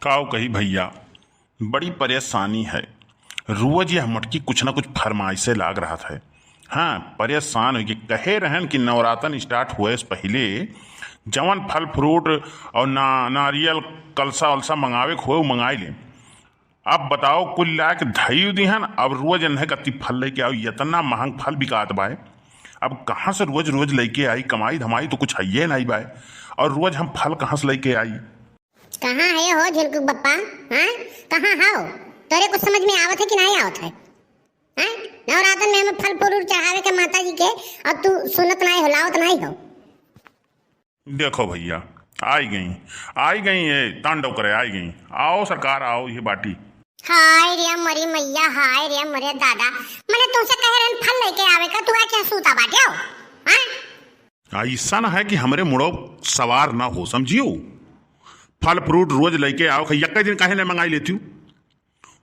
काओ कही भैया, बड़ी परेशानी है। रोज यह मटकी कुछ ना कुछ फरमाइशे लाग रहा था। हाँ, परेशान हो गए। कहे रहन कि नवरातन स्टार्ट हुए से पहले जवन फल फ्रूट और नारियल कलसा वलसा मंगावे को हुए मंगाई ले। अब बताओ कुल ला के धई दिहन। अब रोज अन्हे कत्ती फल लेके आओ, इतना महंग फल बिकात बाय। अब कहाँ से रोज रोज लेके आई? कमाई धमाई तो कुछ है नहीं बाय, और रोज हम फल कहाँ से लेके आई? कहाँ है हो झुलकू बप्पा? हाँ, कहाँ हो? तोरे कुछ समझ में आवत है कि नहीं आवत है? हाँ, नवरातन में हमें फल फ्रूट चढ़ावे के माता जी के, और तू सुनत नहीं हो, लावत नहीं हो। देखो भैया, आई गई ये तांडव करे, आई गई। आओ सरकार आओ, ये बाटी। हाय रे मरी मैया, हाय रे मरे दादा। मैंने तुमसे कहे रहन फल लेके आवे का, तू आ क्या सूता बाटे हो? हाँ, ऐसा ना है कि हमरे मुड़ो सवार ना हो, समझियो। फल फ्रूट रोज लेके आओ। यक्के दिन काहे नहीं मंगाई लेती हूँ?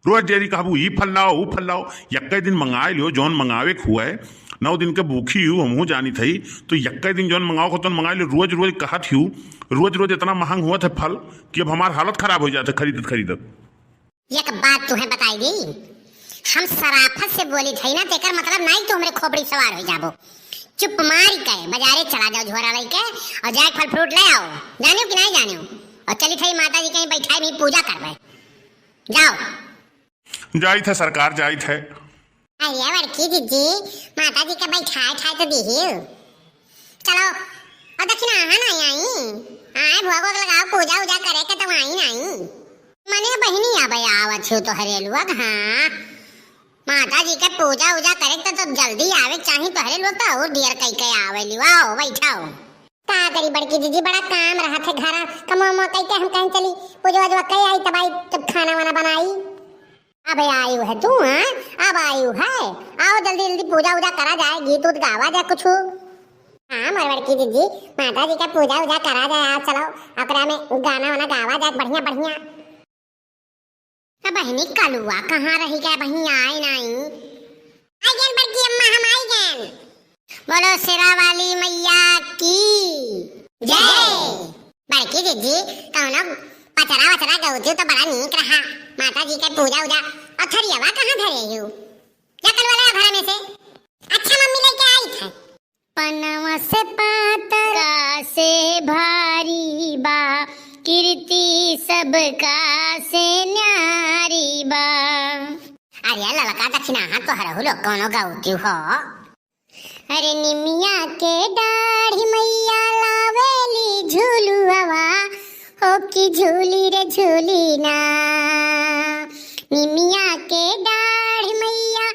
रोज देरी कहबू ई फल लाओ वो फल लाओ। यक्के दिन मंगाई लियो जौन मंगावे हुआ है। 9 दिन के भूखी हूँ हमहू जानी थी, तो यक्के दिन जौन मंगाओ तो मंगा लियो। रोज रोज कहत हूँ, रोज रोज इतना महंग हुआ था फल कि अब हमारी हालत खराब हो जाते खरीदत खरीदत। एक बात तुम्हें बताई दी, हम सराफत से बोली थी ना, तेकर मतलब नहीं तो हमरे खोपड़ी सवार हो जाबो। चुप मारी के बाजारे चला जाओ झोरा लेके, और जाए फल फ्रूट ले आओ। जानियो कि नहीं जानियो? और चली थी माता जी कहीं बैठाई भी पूजा करवे। जाओ। जाई थे सरकार, जाई थे। अरे बड़की दीदी, माता जी के बैठाए ठाए तो दीही। चलो, और दक्षिणा नहीं आई? आए भोग लगाओ, पूजा उजा करे के तो आई नहीं। मने बहिनी आवे आवत हो तो हरेलुआ। हाँ, माता जी के पूजा उजा करे तो जल्दी आवे चाहिए तो हरेलुआ, तो और देर कई के आवे लिवा। आओ बैठाओ। का करी बड़की दीदी, बड़ा काम रहा थे घरा कमो कहते हम कहीं चली पूजा उजा कई आई तब आई, तब खाना वाना बनाई। अब आयु है तू? हाँ, अब आयु है। आओ जल्दी जल्दी पूजा उजा करा जाए, गीत उत गावा जाए कुछ। हाँ मोर बड़की दीदी, माता जी का पूजा उजा करा जाए। आओ चलो, अपना में गाना वाना गावा जाए बढ़िया बढ़िया। बहनी कलुआ कहाँ रही गए? बहनी आई नहीं। आई गन बड़की अम्मा, हम आई गन। बोलो सिरा वाली मैया की जय। बड़की दीदी कौनो पचरा वचरा गौती तो बड़ा नीक रहा। माता जी के पूजा उजा। और थरियावा कहाँ धरे हो? या कल वाला घर में से? अच्छा मम्मी लेके आई थे। पनवा से पातरा से भारी बा, कीर्ति सबका से न्यारी बा। अरे ललका दक्षिणा हाथ तो हरहु लोग कौनो गाउती हो। अरे निमिया के दाढ़ी मैया लावेली झूलुआ, हो की झूली रे झूली ना। निमिया के दाढ़ी मैया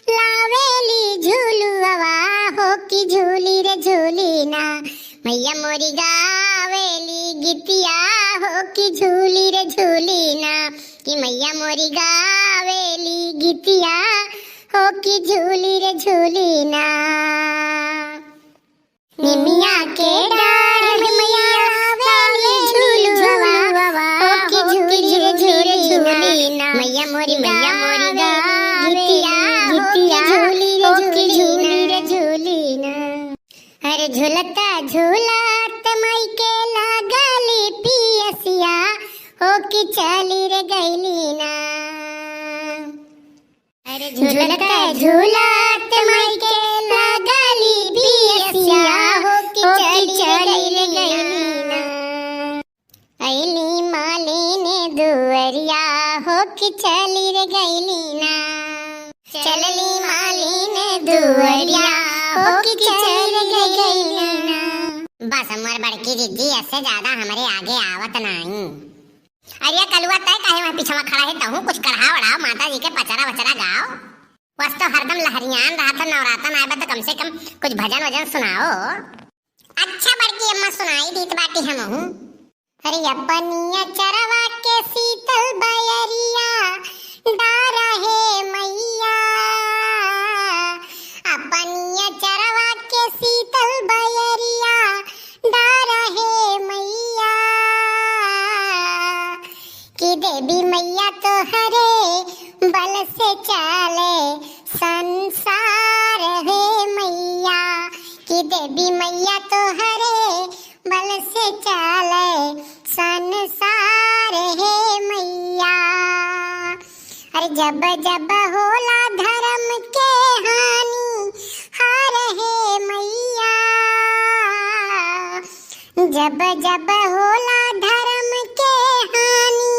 लावेली झूलुआ, हो की झूली रे झूली ना। मैया मोरी गावेली गितिया, हो की झूली रे झूली ना। कि मैया मोरी गावेली गितिया, हो की झूली रे झूली ना। निमिया के डाढ़ मैया लावेली झूलुआ, हो की झूली रे झूली ना। मैया मोरी गावेली गितिया, हो की झूली रे झूली ना। अरे झूलता झूलत माई के लागली पियसिया, हो की चली रे गईली ना। अरे झूलता झूलत माई के लागली पियसिया, हो की चली रे गईली ना। अइली मालिने दुअरिया, हो की चली रे गईली ना। चलली मालिने दुअरिया, हो की चली रे गईली ना। बस हमार बड़की दीदी ऐसे ज्यादा हमारे आगे आवत नहीं। अरे कलुआ तय काहे वहां पीछे में खड़ा है? तहु कुछ कढ़ा वढ़ा माता जी के पचरा वचरा गाओ। बस तो हरदम लहरियान रहा था। नवरातन आए तो कम से कम कुछ भजन वजन सुनाओ। अच्छा बड़की अम्मा सुनाई दीत बाटी हमहू। अरे अपनिया चरवा के शीतल बयरिया, डारा है मैया। अपनिया चरवा के शीतल बयरिया, डारा है मैया। कि देवी मैया तो हरे बल से चले संसार है मैया। कि देवी मैया तो हरे बल से चले संसार है मैया। जब जब होला धर्म के हानि हार है मैया, जब जब होला धर्म के हानि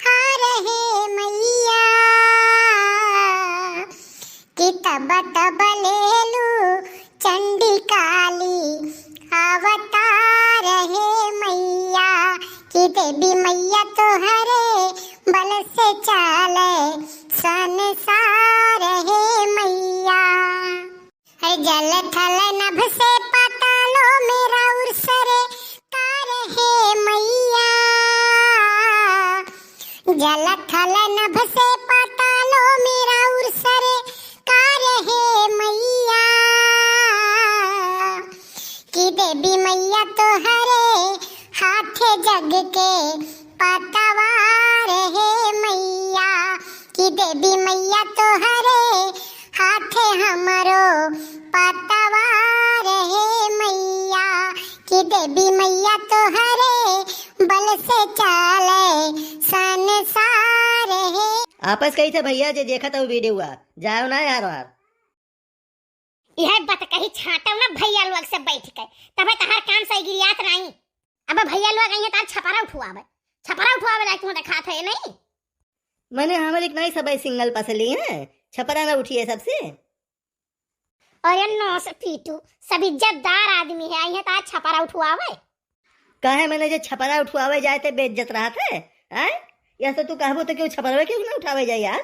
हार है मैया, कि तब तब लेलू चंडी काली अवतार है मैया, कि देवी मैया तोहरे बल से चले संसार है मैया। है जल थल नभ से पातालो मेरा उर्सरे तार है मैया, जल थल नभ से पातालो मेरा उर्सरे कार है मैया, कि देवी मैया तोहरे हाथ जग के पतवार है मैया, कि देवी मैया तोहरे हाथ हमरो पतवार है मैया, कि देवी मैया तोहरे बल से चले संसार है। आपस कही थे भैया जे देखा था वीडियो हुआ जाओ ना यार यह बात कही छाटो ना भैया लोग से बैठ के तबे तहार काम सही गिरियात नहीं। अब भैया लोग आई तार छपरा उठवावे लायक तू देखा थे नहीं। मैंने हमारे एक नई सब सिंगल पसली है छपरा ना उठी है सबसे। और ये नो से पीटू सब इज्जतदार आदमी है आई है तार छपरा उठवावे। कहे मैंने जो छपरा उठवावे जाए थे बेइज्जत रहा थे हैं या तो तू कहबो तो क्यों छपरा क्यों ना उठावे जाए यार।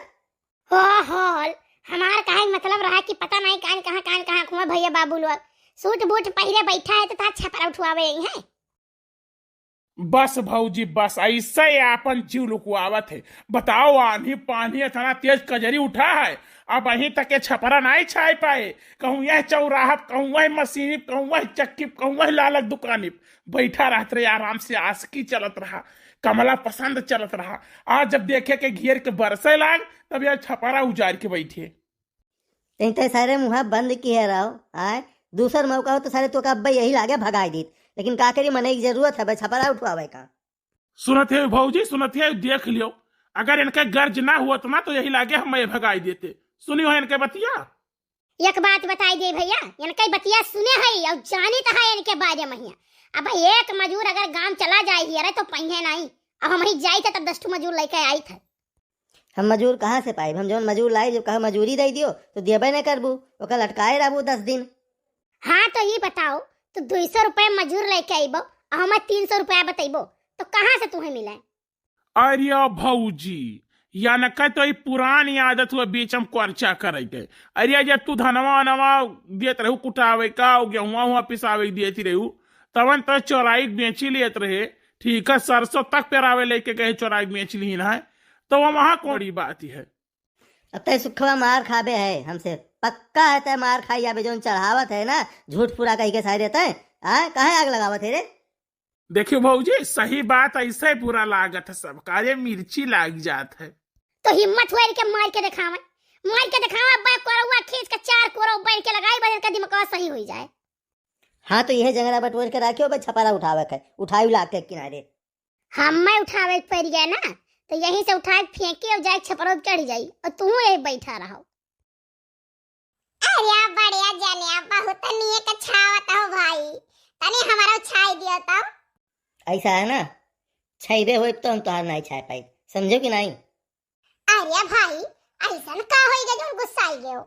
हो होल हमार काहे मतलब रहा कि पता नहीं कान कहां भैया बाबू लोग सूट बूट पहले बैठा है तो तार छपरा उठवावे है। बस भौजी बस ऐसे आपन जीव लुकवावत है। बताओ आंधी पानी इतना तेज कजरी उठा है अब अहीं तक के छपरा नहीं छाए पाए। कहूँ यह चौराहा कहूँ वह मशीनी कहूँ वह चक्की कहूँ वह लालक दुकानी बैठा रहते रहे आराम से आसकी चलत रहा कमला पसंद चलत रहा। आज जब देखे के घेर के बरसे लाग तब यह छपरा उजाड़ के बैठे। तो सारे मुँह बंद किए रहो आए दूसर मौका हो तो सारे तो अब्बा यही लागे भगाई दी लेकिन का करी मने की जरूरत है भाई छपरा उठवावे का। सुनत है भौजी सुनत है देख लियो अगर इनका गर्ज ना हुआ तो ना तो यही लागे हम ये भगाई देते। सुनियो है इनके बतिया। एक बात बताई दे भैया इनके बतिया सुने है और जानी तो है इनके बारे में। अब एक मजूर अगर गांव चला जाए अरे तो पहिए नहीं अब हम ही जाई थे तब 10 मजूर लेके आई थे। हम मजूर कहाँ से पाए हम जो मजूर लाए जो कहा मजूरी दे दियो तो देबे न करबू ओकर लटकाए रहबू 10 दिन। हाँ तो ये बताओ तो 200 रुपए मजूर लेके आईबो और हमें 300 रुपया बतेबो तो कहाँ से तुम्हें मिले। अरे भौजी या न कह तो पुरानी आदत हुआ बीच हम खर्चा करे के। अरे जब तू धनवा नवा देत रहू कुटावे का गेहुआ हुआ पिसावे देती रहू तवन तो चौराई बेची लेत रहे ठीक है सरसों तक पेरावे लेके कहे चौराई बेच ली है तो वहाँ कोड़ी बात ही है। अब तय सुखवा मार खाबे है हमसे पक्का है तय मार खाई आबे जो चढ़ावत है ना झूठ पूरा कही के सारे रहता है कहाँ आग लगावत है रे। देखियो भौजी सही बात ऐसे पूरा लागत है सब काजे मिर्ची लाग जात है। तो हिम्मत हुआ इनके मार के दिखावा कोरवा खींच के 4 कोरवा बैठ के लगाई बदल का दिमाग सही हो जाए। हाँ तो यह जंगला बटोर के रखियो भाई छपरा उठावे के उठाई लाग के किनारे हम उठावे पड़ गया ना तो यहीं से उठा फेंके और जाए छपरा चढ़ जाई और तू यही बैठा रहो। अरे बढ़िया जाने बहुत निये का छावत हो भाई तने हमारा छाई दियो तो ऐसा है ना छाईबे हो तो हम तोहार नहीं छाए पाई समझो कि नहीं। अरे भाई ऐसा का होइगा जो गुस्सा आई गयो।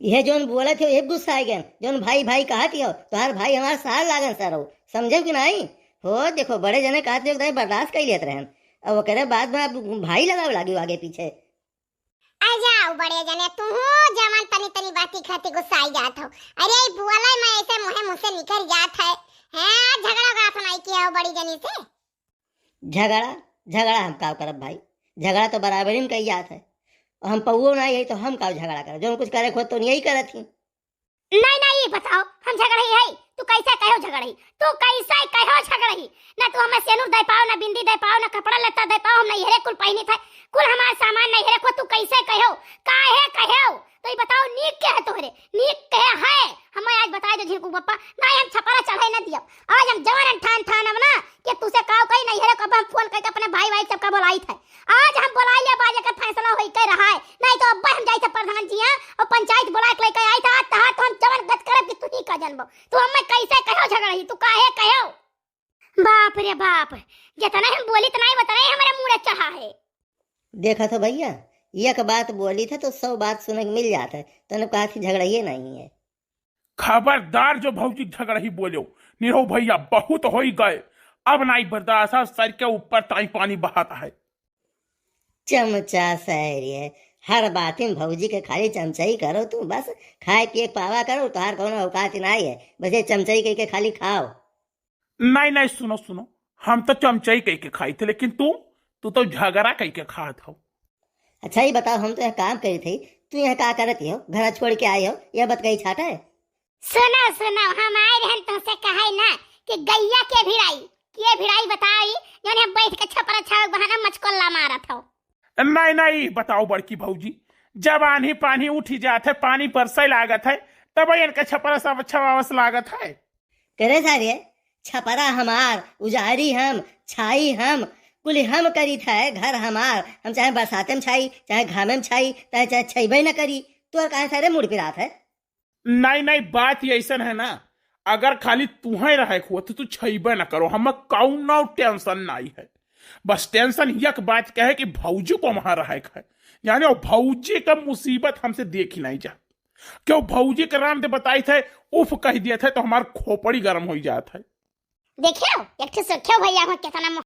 यह जोन बोले थे एक गुस्सा आ गया जोन भाई भाई कहा थी तोहार भाई हमारा सार लागन सर हो समझो कि नहीं। हो देखो बड़े जने कहते हो बर्दाश्त कर लेते रहे अब वो कह रहे बाद में आप भाई लगाओ लागे आगे पीछे। आ जाओ बड़े जने तू जवान तनी बाती खाती गुस्सा आई जात हो। अरे बुआला मैं ऐसे मुंह से निकल जात है हैं झगड़ा का तो नहीं किया हो बड़ी जनी से। झगड़ा हम का करब भाई झगड़ा तो बराबरी में कही जात है और हम पौओ ना यही तो हम का झगड़ा करे जो कुछ करे खुद तो यही करे थी। नहीं बताओ हम झगड़ई है तू कैसे कहो झगड़ई ना तू हमें सेनुर दे पाओ ना बिंदी दे पाओ ना कपड़ा लत्ता दे पाओ हम नहीं हेरे कुल पहनी था कुल हमारा सामान नहीं हेरे को तू कैसे कहो काहे कहो तो ये बताओ नीक के है तोहरे नीक के है हमें आज बता दे झिरकू पप्पा नहीं हम छपरा चढ़े ना दियो आज हम जवान ठान अब ना कि तुसे काओ कहीं नहीं हेरे कब हम फोन करके अपने भाई सबका बुलाई था आज हम बुलाई ले आज अगर फैसला होई के रहा है, नहीं तो अब हम जाई थे प्रधान जी हां और पंचायत बुला के लेके आई था तहार तो हम जवन गत करब कि तू ही का जनबो। तू हमें कैसे कहो झगड़ही, तू काहे कहो? बाप रे बाप, जितना हम बोली इतना ही बताए हमारे मुंह चढ़ा है। देखा तो भैया, एक बात बोली था तो 100 बात सुनने को मिल जाता है, तूने कहा कि झगड़ाइए नहीं है। खबरदार जो भौजी झगड़ही बोलो, निरो भैया बहुत हो ही गए, अब नहीं बर्दाश्त, सर के ऊपर ताई पानी बहाता है। चमचा सैरी है, हर बात में भौजी के खाली चमचाई करो, तुम बस खाए पिए पावा करो, तुहार कौन औकात नहीं है, बस ये चमचाई कह के खाली खाओ। नहीं नहीं, सुनो सुनो, हम तो चमचाई कह के खाई थे, लेकिन तू तो झगड़ा कह के खा था। अच्छा ही बताओ, हम तो यहाँ काम करी थी, तू यहाँ क्या करती हो, घर छोड़ के आई हो, यह बात कही छाटा है। सुनो सुनो, हम आए रहन तुमसे कहे ना कि गैया के भिड़ाई बताई जो ने बैठ के छपरा छाव बहाना मचकोल्ला मारा था। नहीं नहीं, बताओ बड़की भौजी, जब आनी पानी उठी जाते, पानी बरसे लागत है, तब इनका छपरा सब अच्छा वावस लागत है। करे सारी छपरा हमार, उजारी हम, छाई हम, कुल हम करी था, घर हमार, हम चाहे बरसाते में छाई, चाहे घामे में छाई, चाहे छईबे न करी, तो कहा सारे मुड़ पिरात है। नहीं नहीं, बात ये ऐसा है ना, अगर खाली तुम्हें रहे हो तो तू छईबे न करो, हमें कौनो टेंशन नहीं है, बस टेंशन यक बात कहे कि भौजी को वहां रहे है, यानी वो भौजी का मुसीबत हमसे देखी नहीं जा, क्यों भौजी के राम दे बताई थे, उफ कह दिया था तो हमार खोपड़ी गर्म हो जाता है। देखियो एक ठे सख्यो भैया को कितना